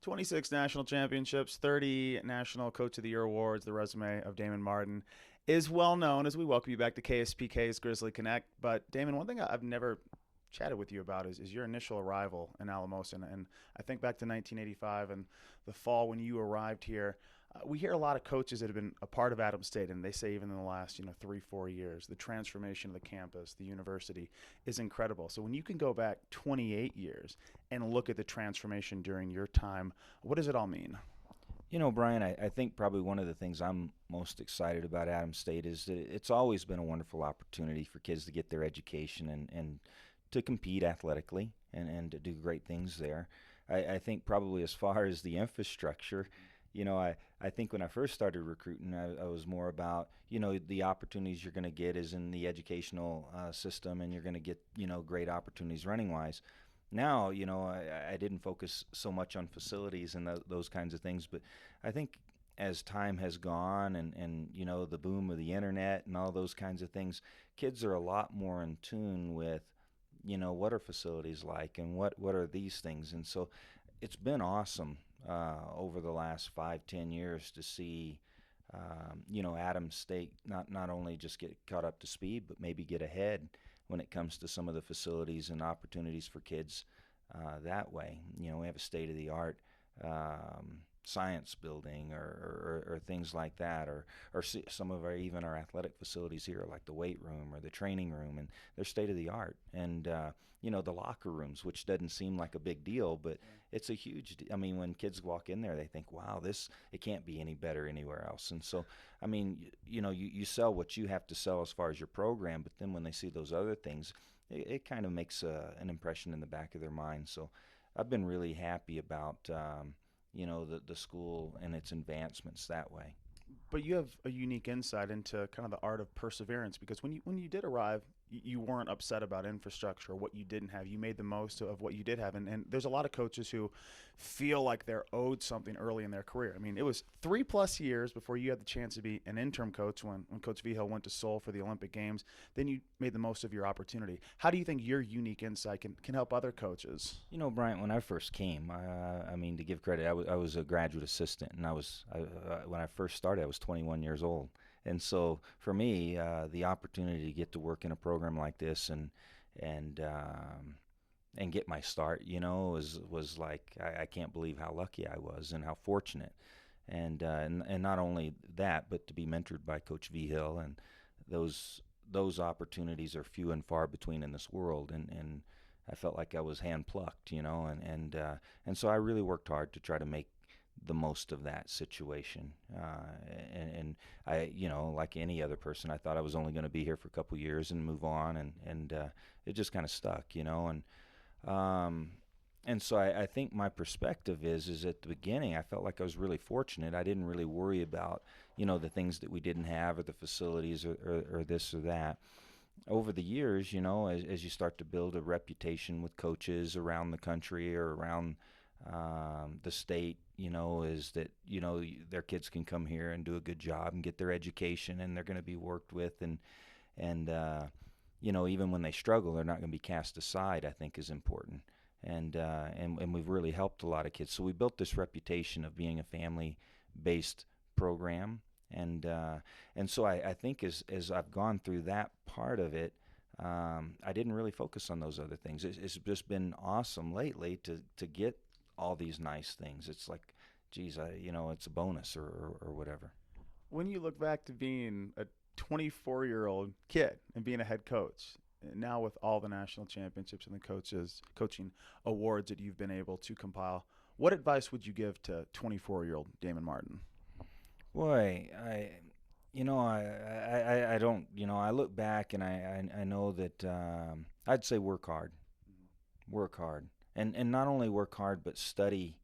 26 national championships, 30 National Coach of the Year awards. The resume of Damon Martin is well known as we welcome you back to KSPK's Grizzly Connect. But, Damon, one thing I've never chatted with you about is your initial arrival in Alamosa. And I think back to 1985 and the fall when you arrived here. We hear a lot of coaches that have been a part of Adams State, and they say even in the last 3-4 years, the transformation of the campus, the university, is incredible. So when you can go back 28 years and look at the transformation during your time, what does it all mean? Brian, I think probably one of the things I'm most excited about Adams State is that it's always been a wonderful opportunity for kids to get their education and to compete athletically and to do great things there. I think probably as far as the infrastructure, I think when I first started recruiting, I was more about, the opportunities you're going to get is in the educational system, and you're going to get, great opportunities running-wise. Now, I didn't focus so much on facilities and those kinds of things, but I think as time has gone and the boom of the internet and all those kinds of things, kids are a lot more in tune with, what are facilities like and what are these things. And so it's been awesome over the last 5-10 years to see Adams State not only just get caught up to speed, but maybe get ahead when it comes to some of the facilities and opportunities for kids that way. We have a state-of-the-art science building or things like that, or some of even our athletic facilities here, like the weight room or the training room, and they're state-of-the-art. And the locker rooms, which doesn't seem like a big deal, but it's a huge I mean, when kids walk in there, they think, wow, it can't be any better anywhere else. And so, I mean, you sell what you have to sell as far as your program, but then when they see those other things, it kind of makes an impression in the back of their mind. So I've been really happy about the school and its advancements that way. But you have a unique insight into kind of the art of perseverance, because when you did arrive, you weren't upset about infrastructure or what you didn't have. You made the most of what you did have. And there's a lot of coaches who feel like they're owed something early in their career. I mean, it was 3+ years before you had the chance to be an interim coach when Coach Vigil went to Seoul for the Olympic Games. Then you made the most of your opportunity. How do you think your unique insight can help other coaches? Bryant, when I first came, I mean, to give credit, I was a graduate assistant, and when I first started, I was 21 years old. And so for me, the opportunity to get to work in a program like this and get my start, was like, I can't believe how lucky I was and how fortunate. And not only that, but to be mentored by Coach Vigil, and those opportunities are few and far between in this world. And I felt like I was hand plucked, and so I really worked hard to try to make the most of that situation. And I, like any other person, I thought I was only going to be here for a couple years and move on, and it just kind of stuck, and so I think my perspective is at the beginning, I felt like I was really fortunate. I didn't really worry about, the things that we didn't have or the facilities or this or that. Over the years, as you start to build a reputation with coaches around the country or around the state, is that, their kids can come here and do a good job and get their education, and they're going to be worked with, and even when they struggle, they're not going to be cast aside, I think is important. And we've really helped a lot of kids. So we built this reputation of being a family-based program. And so I think as I've gone through that part of it, I didn't really focus on those other things. It's just been awesome lately to get all these nice things. It's like, geez, it's a bonus or whatever. When you look back to being a 24-year-old kid and being a head coach, now with all the national championships and the coaching awards that you've been able to compile, what advice would you give to 24-year-old Damon Martin? Boy, I don't, I look back and I know that I'd say work hard, and not only work hard but study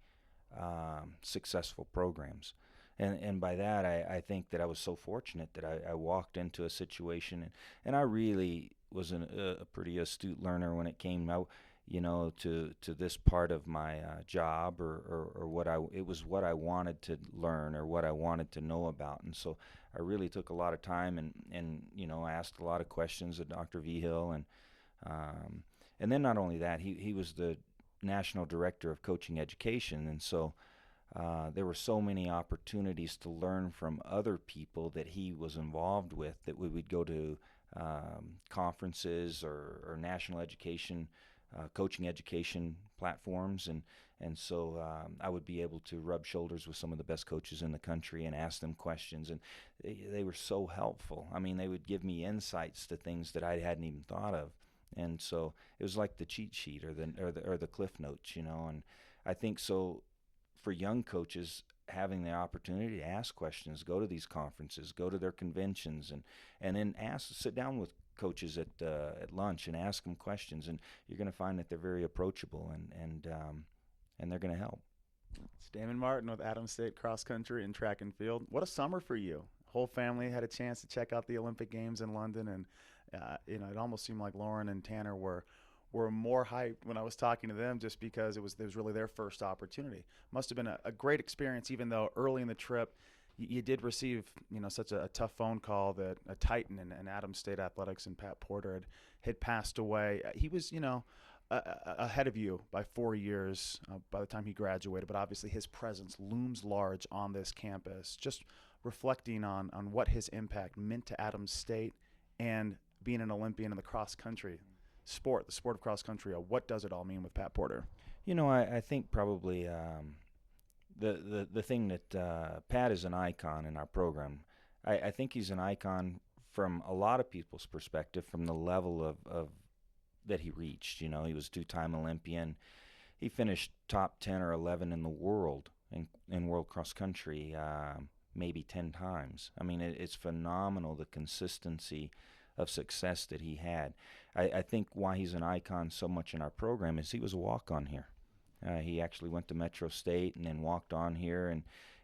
successful programs, and by that I think that I was so fortunate that I walked into a situation, and I really was a pretty astute learner when it came out, to this part of my job or it was what I wanted to learn or what I wanted to know about. And so I really took a lot of time and I asked a lot of questions of Dr. Vigil, and then not only that, he was the national director of coaching education, and so there were so many opportunities to learn from other people that he was involved with, that we would go to conferences or national education, coaching education platforms, and so I would be able to rub shoulders with some of the best coaches in the country and ask them questions, and they were so helpful. I mean, they would give me insights to things that I hadn't even thought of, and so it was like the cheat sheet or the cliff notes, you know. And I think so for young coaches, having the opportunity to ask questions, go to these conferences, go to their conventions, and then sit down with coaches at lunch and ask them questions, and you're going to find that they're very approachable, and they're going to help. It's Damon Martin with Adams State Cross Country and Track and Field. What a summer for you! Whole family had a chance to check out the Olympic Games in London, and it almost seemed like Lauren and Tanner were more hyped when I was talking to them, just because it was really their first opportunity. Must have been a great experience, even though early in the trip you did receive such a tough phone call that a Titan in Adams State Athletics and Pat Porter had passed away. He was ahead of you by 4 years by the time he graduated, but obviously his presence looms large on this campus. Just reflecting on what his impact meant to Adams State and being an Olympian in the cross country sport, the sport of cross country. What does it all mean with Pat Porter? I think probably the thing that Pat is an icon in our program. I think he's an icon from a lot of people's perspective, from the level of that he reached. He was two-time Olympian. He finished top 10 or 11 in the world in world cross country, maybe 10 times. I mean, it's phenomenal, the consistency of success that he had. I think why he's an icon so much in our program is he was a walk-on here. He actually went to Metro State and then walked on here,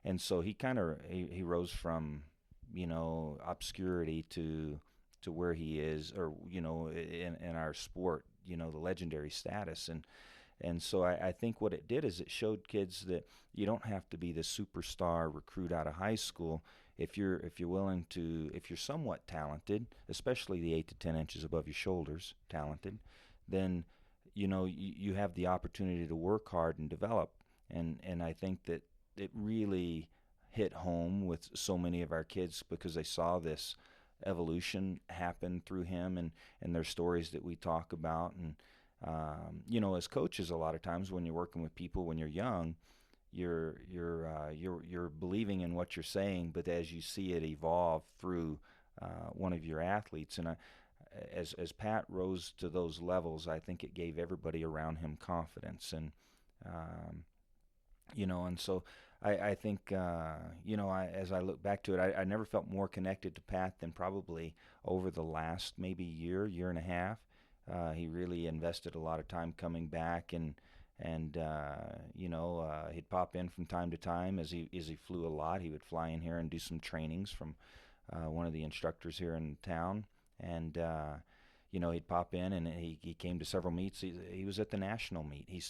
and so he he rose from obscurity to where he is, or in our sport, the legendary status. And so I think what it did is it showed kids that you don't have to be the superstar recruit out of high school. If you're willing to, if you're somewhat talented, especially the 8 to 10 inches above your shoulders talented, then you have the opportunity to work hard and develop. And I think that it really hit home with so many of our kids, because they saw this evolution happen through him, and their stories that we talk about. And as coaches, a lot of times when you're working with people when you're young, you're believing in what you're saying, but as you see it evolve through one of your athletes, and as Pat rose to those levels, I think it gave everybody around him confidence, and and so I think as I look back to it, I never felt more connected to Pat than probably over the last maybe year and a half. He really invested a lot of time coming back, and he'd pop in from time to time as he flew a lot. He would fly in here and do some trainings from one of the instructors here in town, and he'd pop in, and he came to several meets. He was at the national meet. He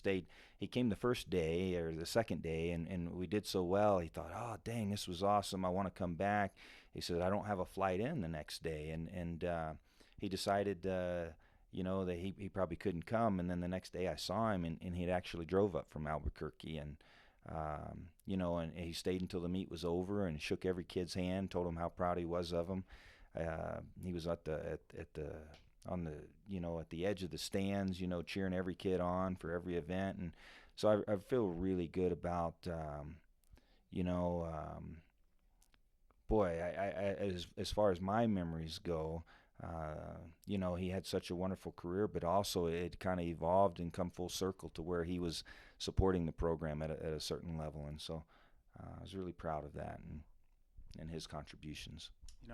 came the first day or the second day, and we did so well. He thought, oh, dang, this was awesome. I want to come back. He said, I don't have a flight in the next day, and he decided that he probably couldn't come. And then the next day I saw him, and he had actually drove up from Albuquerque, and and he stayed until the meet was over and shook every kid's hand, told them how proud he was of them. He was at the edge of the stands, cheering every kid on for every event. And so I feel really good about as far as my memories go, he had such a wonderful career, but also it kind of evolved and come full circle to where he was supporting the program at a certain level. And so I was really proud of that and his contributions.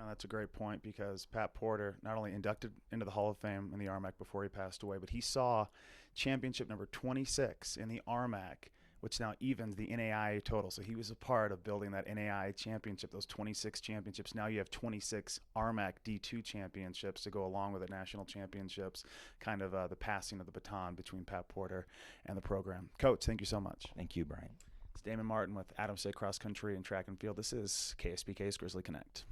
That's a great point, because Pat Porter not only inducted into the Hall of Fame in the RMAC before he passed away, but he saw championship number 26 in the RMAC, which now evens the NAIA total. So he was a part of building that NAIA championship, those 26 championships. Now you have 26 RMAC D2 championships to go along with the national championships, kind of the passing of the baton between Pat Porter and the program. Coach, thank you so much. Thank you, Bryant. It's Damon Martin with Adams State Cross Country and Track and Field. This is KSPK's Grizzly Connect.